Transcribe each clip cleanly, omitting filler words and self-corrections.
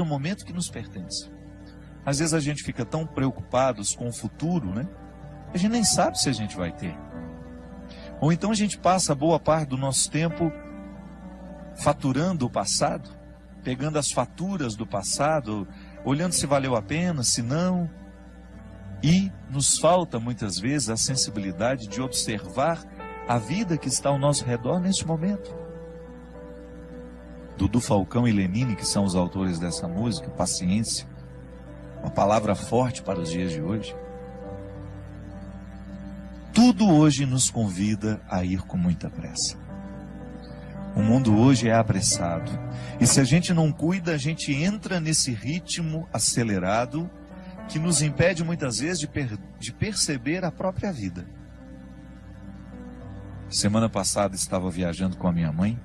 no momento que nos pertence. Às vezes a gente fica tão preocupados com o futuro, né? A gente nem sabe se a gente vai ter. Ou então a gente passa boa parte do nosso tempo faturando o passado, pegando as faturas do passado, olhando se valeu a pena, se não. E nos falta muitas vezes a sensibilidade de observar a vida que está ao nosso redor neste momento. Dudu Falcão e Lenine, que são os autores dessa música, paciência, uma palavra forte para os dias de hoje. Tudo hoje nos convida a ir com muita pressa. O mundo hoje é apressado. E se a gente não cuida, a gente entra nesse ritmo acelerado que nos impede muitas vezes de perceber a própria vida. Semana passada estava viajando com a minha mãe,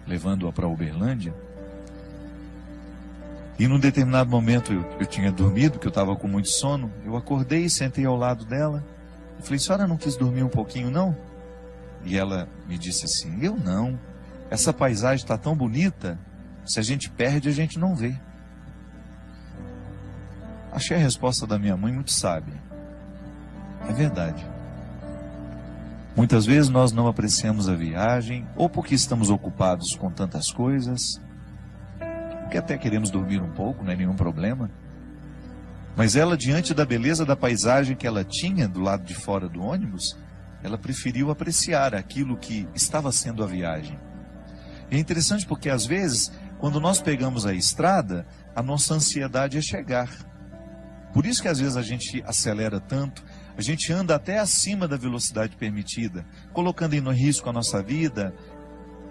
levando-a para Uberlândia. E num determinado momento eu tinha dormido, que eu estava com muito sono. Eu acordei e sentei ao lado dela. Eu falei: senhora não quis dormir um pouquinho não? E ela me disse assim: eu não. Essa paisagem está tão bonita, se a gente perde, a gente não vê. Achei a resposta da minha mãe muito sábia. É verdade. Muitas vezes nós não apreciamos a viagem, ou porque estamos ocupados com tantas coisas, porque até queremos dormir um pouco, não é nenhum problema. Mas ela, diante da beleza da paisagem que ela tinha do lado de fora do ônibus, ela preferiu apreciar aquilo que estava sendo a viagem. E é interessante porque às vezes, quando nós pegamos a estrada, a nossa ansiedade é chegar. Por isso que às vezes a gente acelera tanto, a gente anda até acima da velocidade permitida, colocando em risco a nossa vida,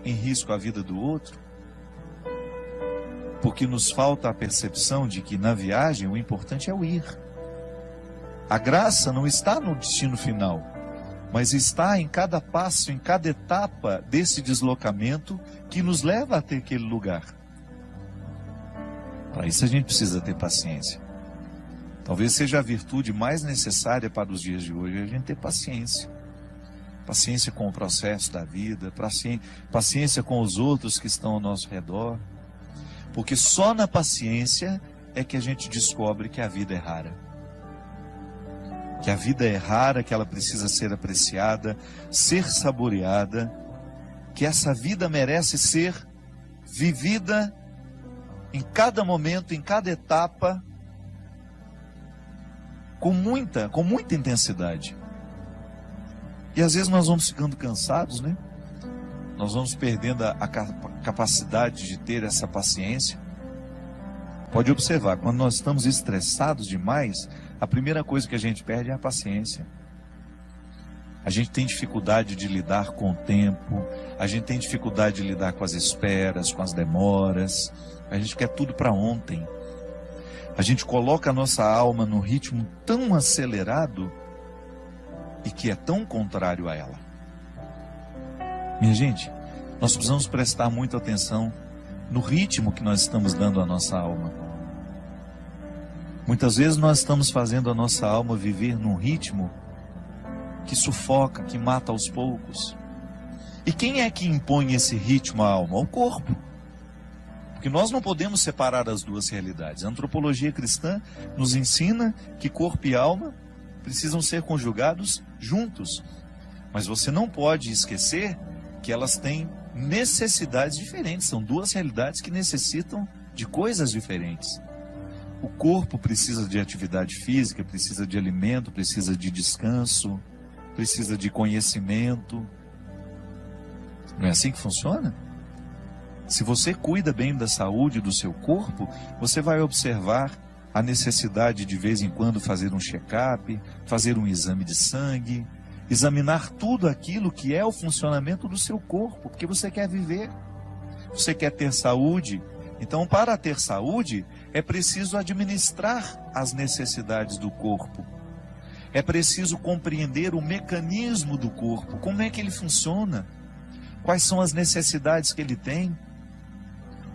em risco a vida do outro. Porque nos falta a percepção de que na viagem o importante é o ir. A graça não está no destino final, mas está em cada passo, em cada etapa desse deslocamento que nos leva até aquele lugar. Para isso a gente precisa ter paciência. Talvez seja a virtude mais necessária para os dias de hoje, a gente ter paciência. Paciência com o processo da vida, paciência com os outros que estão ao nosso redor. Porque só na paciência é que a gente descobre que a vida é rara. Que a vida é rara, que ela precisa ser apreciada, ser saboreada, que essa vida merece ser vivida em cada momento, em cada etapa, com muita intensidade. E às vezes nós vamos ficando cansados, né? Nós vamos perdendo a capacidade de ter essa paciência. Pode observar, quando nós estamos estressados demais, a primeira coisa que a gente perde é a paciência. A gente tem dificuldade de lidar com o tempo, a gente tem dificuldade de lidar com as esperas, com as demoras, a gente quer tudo para ontem. A gente coloca a nossa alma num ritmo tão acelerado e que é tão contrário a ela. Minha gente, nós precisamos prestar muita atenção no ritmo que nós estamos dando à nossa alma. Muitas vezes nós estamos fazendo a nossa alma viver num ritmo que sufoca, que mata aos poucos. E quem é que impõe esse ritmo à alma? O corpo. Porque nós não podemos separar as duas realidades. A antropologia cristã nos ensina que corpo e alma precisam ser conjugados juntos. Mas você não pode esquecer que elas têm necessidades diferentes. São duas realidades que necessitam de coisas diferentes. O corpo precisa de atividade física, precisa de alimento, precisa de descanso, precisa de conhecimento. Não é assim que funciona? Se você cuida bem da saúde do seu corpo, você vai observar a necessidade de vez em quando fazer um check-up, fazer um exame de sangue, examinar tudo aquilo que é o funcionamento do seu corpo, porque você quer viver, você quer ter saúde. Então, para ter saúde, é preciso administrar as necessidades do corpo. É preciso compreender o mecanismo do corpo, como é que ele funciona, quais são as necessidades que ele tem.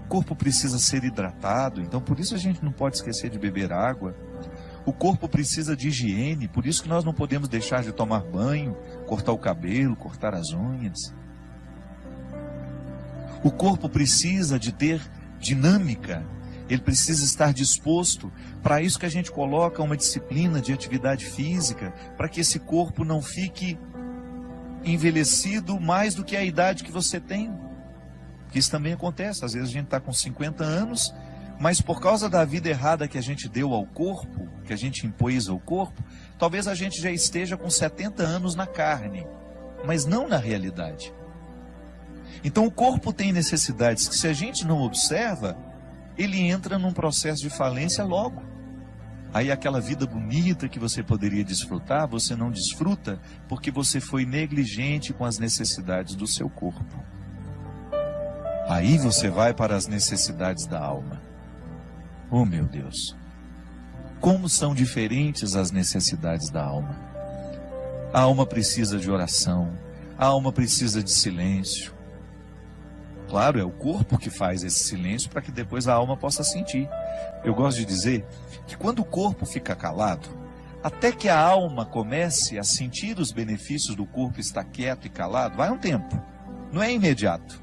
O corpo precisa ser hidratado, então por isso a gente não pode esquecer de beber água. O corpo precisa de higiene, por isso que nós não podemos deixar de tomar banho, cortar o cabelo, cortar as unhas. O corpo precisa de ter dinâmica, Ele precisa estar disposto. Para isso que a gente coloca uma disciplina de atividade física, para que esse corpo não fique envelhecido mais do que a idade que você tem. Isso também acontece. Às vezes a gente está com 50 anos, mas por causa da vida errada que a gente deu ao corpo, que a gente impôs ao corpo, talvez a gente já esteja com 70 anos na carne, mas não na realidade. Então o corpo tem necessidades que, se a gente não observa, ele entra num processo de falência logo. Aí aquela vida bonita que você poderia desfrutar, você não desfruta porque você foi negligente com as necessidades do seu corpo. Aí você vai para as necessidades da alma. Oh, meu Deus! Como são diferentes as necessidades da alma. A alma precisa de oração, a alma precisa de silêncio. Claro, é o corpo que faz esse silêncio para que depois a alma possa sentir. Eu gosto de dizer que quando o corpo fica calado, até que a alma comece a sentir os benefícios do corpo estar quieto e calado, vai um tempo, não é imediato.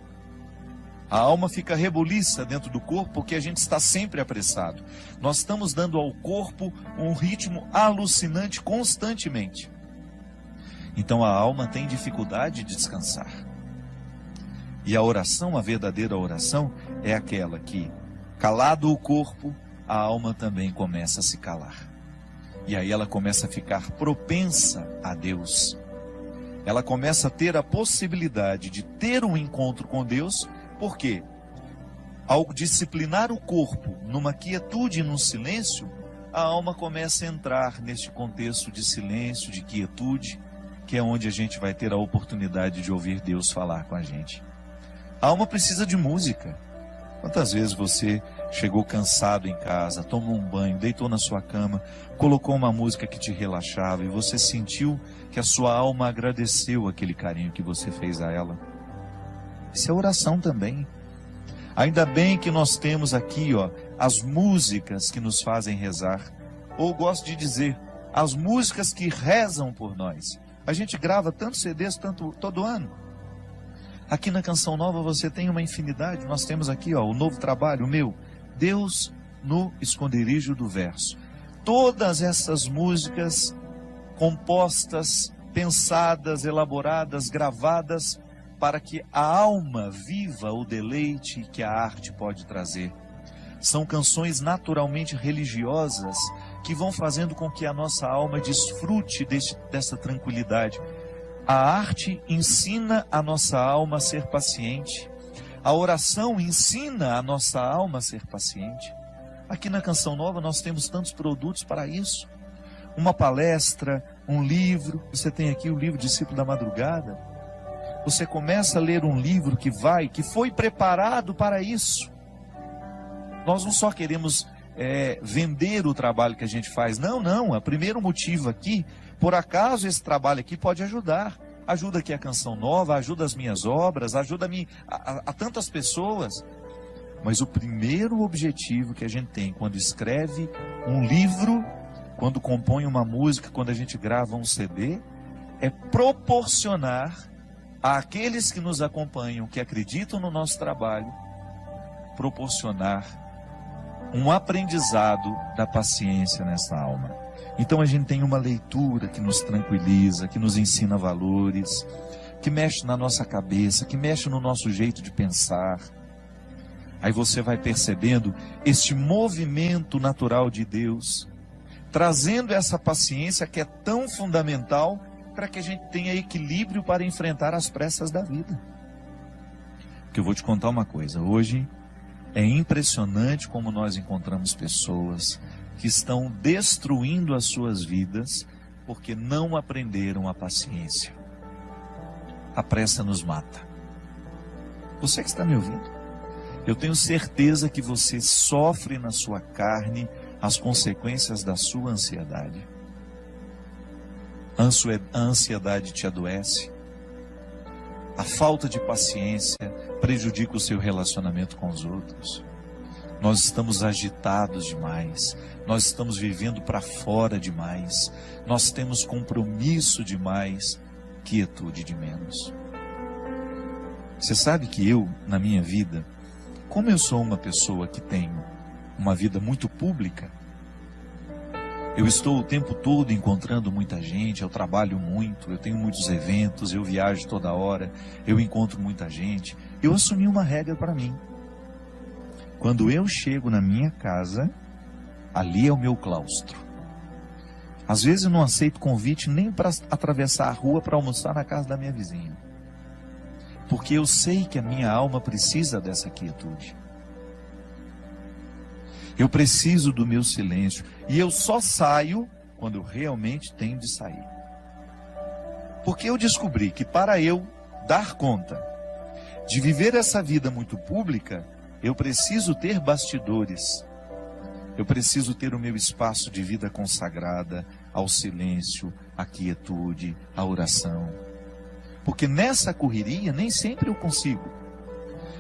A alma fica rebuliça dentro do corpo porque a gente está sempre apressado. Nós estamos dando ao corpo um ritmo alucinante constantemente. Então a alma tem dificuldade de descansar. E a oração, a verdadeira oração, é aquela que, calado o corpo, a alma também começa a se calar. E aí ela começa a ficar propensa a Deus. Ela começa a ter a possibilidade de ter um encontro com Deus, porque ao disciplinar o corpo numa quietude e num silêncio, a alma começa a entrar neste contexto de silêncio, de quietude, que é onde a gente vai ter a oportunidade de ouvir Deus falar com a gente. A alma precisa de música. Quantas vezes você chegou cansado em casa, tomou um banho, deitou na sua cama, colocou uma música que te relaxava e você sentiu que a sua alma agradeceu aquele carinho que você fez a ela? Isso é oração também. Ainda bem que nós temos aqui, as músicas que nos fazem rezar. Ou gosto de dizer, as músicas que rezam por nós. A gente grava tantos CDs todo ano. Aqui na Canção Nova você tem uma infinidade. Nós temos aqui o novo trabalho, o meu, Deus no Esconderijo do Verso. Todas essas músicas compostas, pensadas, elaboradas, gravadas, para que a alma viva o deleite que a arte pode trazer. São canções naturalmente religiosas que vão fazendo com que a nossa alma desfrute dessa tranquilidade. A arte ensina a nossa alma a ser paciente. A oração ensina a nossa alma a ser paciente. Aqui na Canção Nova nós temos tantos produtos para isso. Uma palestra, um livro. Você tem aqui o livro Discípulo da Madrugada. Você começa a ler um livro que foi preparado para isso. Nós não só queremos vender o trabalho que a gente faz. Não. O primeiro motivo aqui, por acaso esse trabalho aqui pode ajudar. Ajuda aqui a Canção Nova, ajuda as minhas obras, ajuda a tantas pessoas. Mas o primeiro objetivo que a gente tem quando escreve um livro, quando compõe uma música, quando a gente grava um CD, é proporcionar àqueles que nos acompanham, que acreditam no nosso trabalho, proporcionar um aprendizado da paciência nessa alma. Então a gente tem uma leitura que nos tranquiliza, que nos ensina valores, que mexe na nossa cabeça, que mexe no nosso jeito de pensar. Aí você vai percebendo este movimento natural de Deus, trazendo essa paciência que é tão fundamental para que a gente tenha equilíbrio para enfrentar as pressas da vida. Porque eu vou te contar uma coisa, hoje é impressionante como nós encontramos pessoas que estão destruindo as suas vidas porque não aprenderam a paciência. A pressa nos mata. Você que está me ouvindo, eu tenho certeza que você sofre na sua carne as consequências da sua ansiedade. A ansiedade te adoece. A falta de paciência prejudica o seu relacionamento com os outros. Nós estamos agitados demais, nós estamos vivendo para fora demais, nós temos compromisso demais, quietude de menos. Você sabe que eu, na minha vida, como eu sou uma pessoa que tenho uma vida muito pública. Eu estou o tempo todo encontrando muita gente, eu trabalho muito, eu tenho muitos eventos, eu viajo toda hora, eu encontro muita gente. Eu assumi uma regra para mim. Quando eu chego na minha casa, ali é o meu claustro. Às vezes eu não aceito convite nem para atravessar a rua para almoçar na casa da minha vizinha. Porque eu sei que a minha alma precisa dessa quietude. Eu preciso do meu silêncio. E eu só saio quando eu realmente tenho de sair. Porque eu descobri que para eu dar conta de viver essa vida muito pública, eu preciso ter bastidores. Eu preciso ter o meu espaço de vida consagrada ao silêncio, à quietude, à oração. Porque nessa correria nem sempre eu consigo.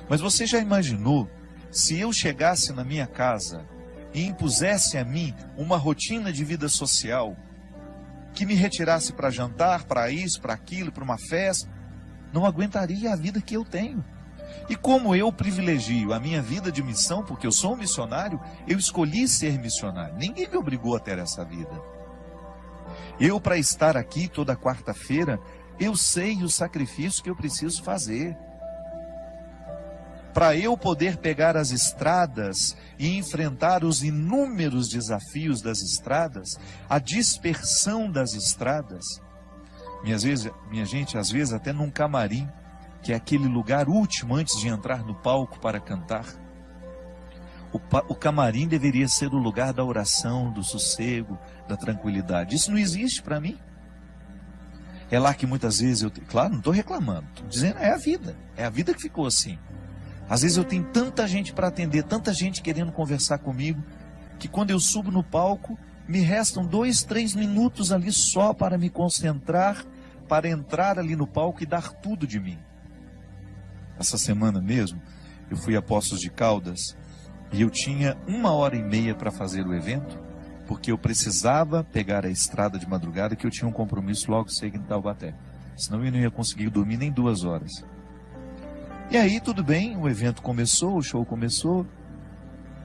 Mas você já imaginou se eu chegasse na minha casa e impusesse a mim uma rotina de vida social que me retirasse para jantar, para isso, para aquilo, para uma festa? Não aguentaria a vida que eu tenho. E como eu privilegio a minha vida de missão, porque eu sou um missionário, eu escolhi ser missionário. Ninguém me obrigou a ter essa vida. Eu, para estar aqui toda quarta-feira, eu sei o sacrifício que eu preciso fazer. Para eu poder pegar as estradas e enfrentar os inúmeros desafios das estradas, a dispersão das estradas. Minha gente, às vezes até num camarim, que é aquele lugar último antes de entrar no palco para cantar. O camarim deveria ser o lugar da oração, do sossego, da tranquilidade. Isso não existe para mim. É lá que muitas vezes claro, não estou reclamando, estou dizendo, é a vida que ficou assim. Às vezes eu tenho tanta gente para atender, tanta gente querendo conversar comigo, que quando eu subo no palco, me restam 2, 3 minutos ali só para me concentrar, para entrar ali no palco e dar tudo de mim. Essa semana mesmo, eu fui a Poços de Caldas e eu tinha 1h30 para fazer o evento, porque eu precisava pegar a estrada de madrugada, que eu tinha um compromisso logo cedo em Taubaté. Senão eu não ia conseguir dormir nem 2 horas. E aí tudo bem, o evento começou, o show começou.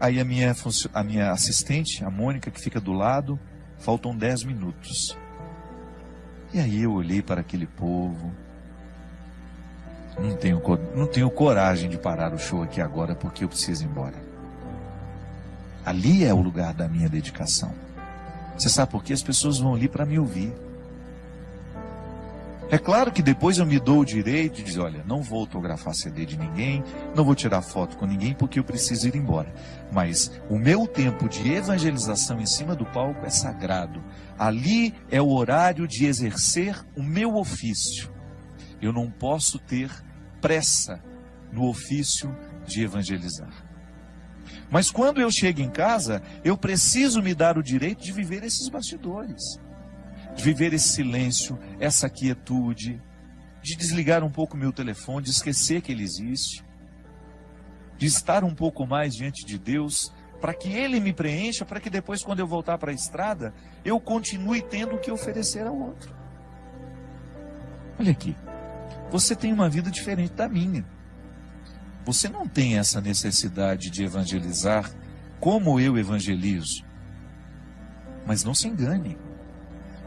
Aí a minha assistente, a Mônica, que fica do lado, faltam 10 minutos. E aí eu olhei para aquele povo. Não tenho coragem de parar o show aqui agora, porque eu preciso ir embora. Ali é o lugar da minha dedicação. Você sabe por quê? As pessoas vão ali para me ouvir. É claro que depois eu me dou o direito de dizer, olha, não vou autografar CD de ninguém, não vou tirar foto com ninguém, porque eu preciso ir embora. Mas o meu tempo de evangelização em cima do palco é sagrado. Ali é o horário de exercer o meu ofício. Eu não posso ter pressa no ofício de evangelizar. Mas quando eu chego em casa, eu preciso me dar o direito de viver esses bastidores. De viver esse silêncio, essa quietude, de desligar um pouco o meu telefone, de esquecer que ele existe, de estar um pouco mais diante de Deus, para que Ele me preencha, para que depois, quando eu voltar para a estrada, eu continue tendo o que oferecer ao outro. Olha aqui, você tem uma vida diferente da minha. Você não tem essa necessidade de evangelizar como eu evangelizo. Mas não se engane.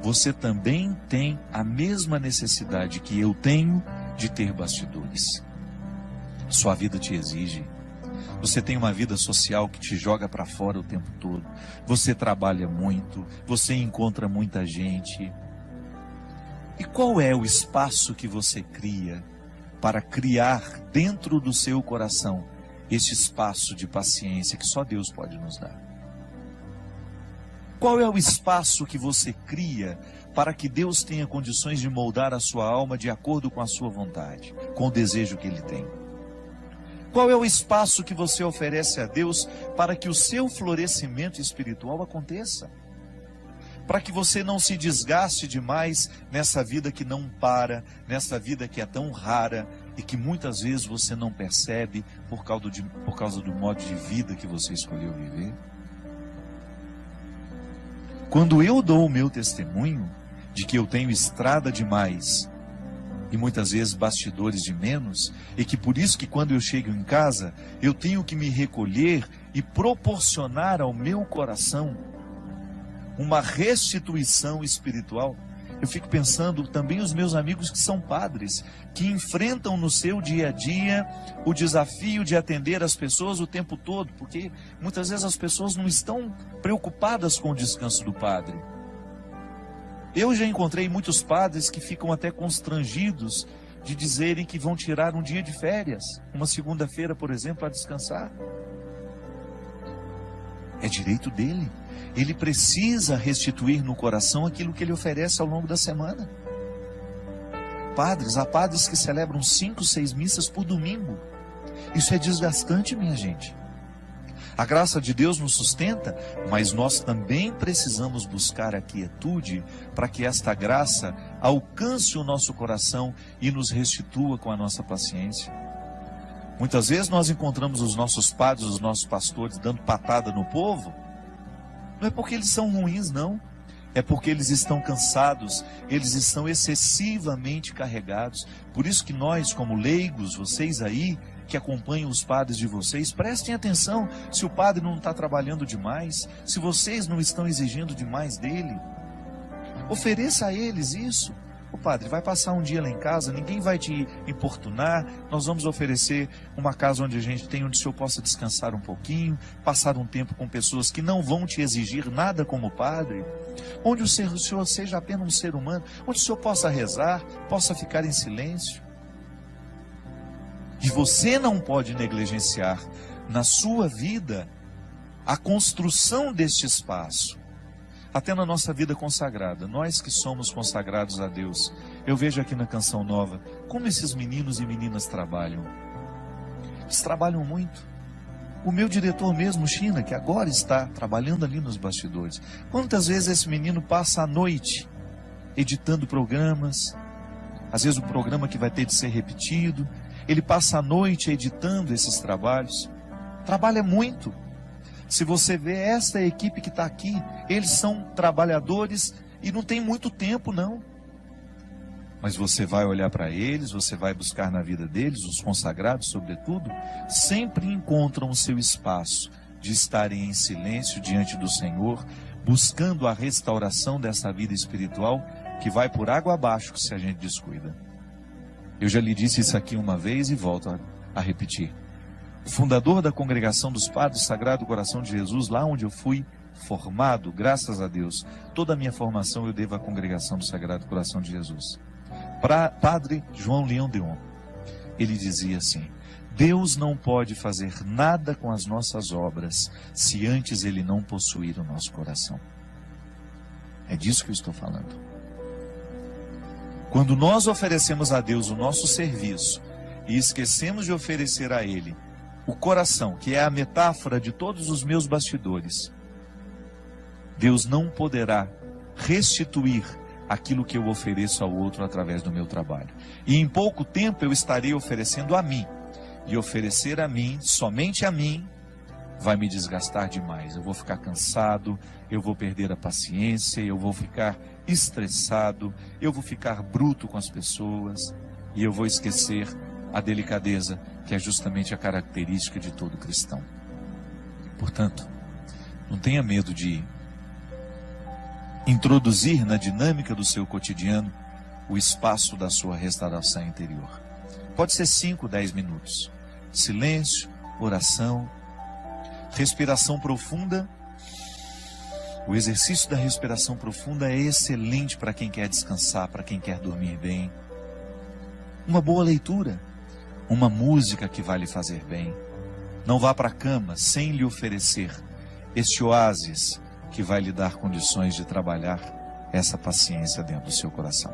Você também tem a mesma necessidade que eu tenho de ter bastidores. Sua vida te exige. Você tem uma vida social que te joga para fora o tempo todo. Você trabalha muito, você encontra muita gente. E qual é o espaço que você cria para criar dentro do seu coração este espaço de paciência que só Deus pode nos dar? Qual é o espaço que você cria para que Deus tenha condições de moldar a sua alma de acordo com a sua vontade, com o desejo que Ele tem? Qual é o espaço que você oferece a Deus para que o seu florescimento espiritual aconteça? Para que você não se desgaste demais nessa vida que não para, nessa vida que é tão rara e que muitas vezes você não percebe por causa do modo de vida que você escolheu viver? Quando eu dou o meu testemunho de que eu tenho estrada demais e muitas vezes bastidores de menos, e que por isso que quando eu chego em casa eu tenho que me recolher e proporcionar ao meu coração uma restituição espiritual. Eu fico pensando também os meus amigos que são padres, que enfrentam no seu dia a dia o desafio de atender as pessoas o tempo todo, porque muitas vezes as pessoas não estão preocupadas com o descanso do padre. Eu já encontrei muitos padres que ficam até constrangidos de dizerem que vão tirar um dia de férias, uma segunda-feira, por exemplo, para descansar. É direito dele. Ele precisa restituir no coração aquilo que ele oferece ao longo da semana. Há padres que celebram 5, 6 missas por domingo. Isso é desgastante, minha gente. A graça de Deus nos sustenta, mas nós também precisamos buscar a quietude para que esta graça alcance o nosso coração e nos restitua com a nossa paciência. Muitas vezes nós encontramos os nossos padres, os nossos pastores dando patada no povo. Não é porque eles são ruins, não. É porque eles estão cansados, eles estão excessivamente carregados. Por isso que nós, como leigos, vocês aí, que acompanham os padres de vocês, prestem atenção se o padre não está trabalhando demais, se vocês não estão exigindo demais dele. Ofereça a eles isso. O padre vai passar um dia lá em casa, ninguém vai te importunar, nós vamos oferecer uma casa onde onde o senhor possa descansar um pouquinho, passar um tempo com pessoas que não vão te exigir nada como padre, onde o senhor seja apenas um ser humano, onde o senhor possa rezar, possa ficar em silêncio. E você não pode negligenciar na sua vida a construção deste espaço. Até na nossa vida consagrada, nós que somos consagrados a Deus, eu vejo aqui na Canção Nova, como esses meninos e meninas trabalham. Eles trabalham muito. O meu diretor mesmo, China, que agora está trabalhando ali nos bastidores. Quantas vezes esse menino passa a noite editando programas, às vezes o programa que vai ter de ser repetido, ele passa a noite editando esses trabalhos. Trabalha muito. Se você vê esta equipe que está aqui, eles são trabalhadores e não tem muito tempo, não. Mas você vai olhar para eles, você vai buscar na vida deles, os consagrados sobretudo, sempre encontram o seu espaço de estarem em silêncio diante do Senhor, buscando a restauração dessa vida espiritual que vai por água abaixo se a gente descuida. Eu já lhe disse isso aqui uma vez e volto a repetir. O fundador da Congregação dos Padres do Sagrado Coração de Jesus, lá onde eu fui formado, graças a Deus, toda a minha formação eu devo à Congregação do Sagrado Coração de Jesus. Padre João Leão Deon, ele dizia assim: Deus não pode fazer nada com as nossas obras se antes Ele não possuir o nosso coração. É disso que eu estou falando. Quando nós oferecemos a Deus o nosso serviço e esquecemos de oferecer a Ele o coração, que é a metáfora de todos os meus bastidores, Deus não poderá restituir aquilo que eu ofereço ao outro através do meu trabalho. E em pouco tempo eu estarei oferecendo a mim. E oferecer a mim, somente a mim, vai me desgastar demais. Eu vou ficar cansado, eu vou perder a paciência, eu vou ficar estressado, eu vou ficar bruto com as pessoas e eu vou esquecer a delicadeza, que é justamente a característica de todo cristão. Portanto, não tenha medo de introduzir na dinâmica do seu cotidiano o espaço da sua restauração interior. Pode ser 5, 10 minutos. Silêncio, oração, respiração profunda. O exercício da respiração profunda é excelente para quem quer descansar, para quem quer dormir bem. Uma boa leitura, uma música que vai lhe fazer bem. Não vá para a cama sem lhe oferecer este oásis que vai lhe dar condições de trabalhar essa paciência dentro do seu coração.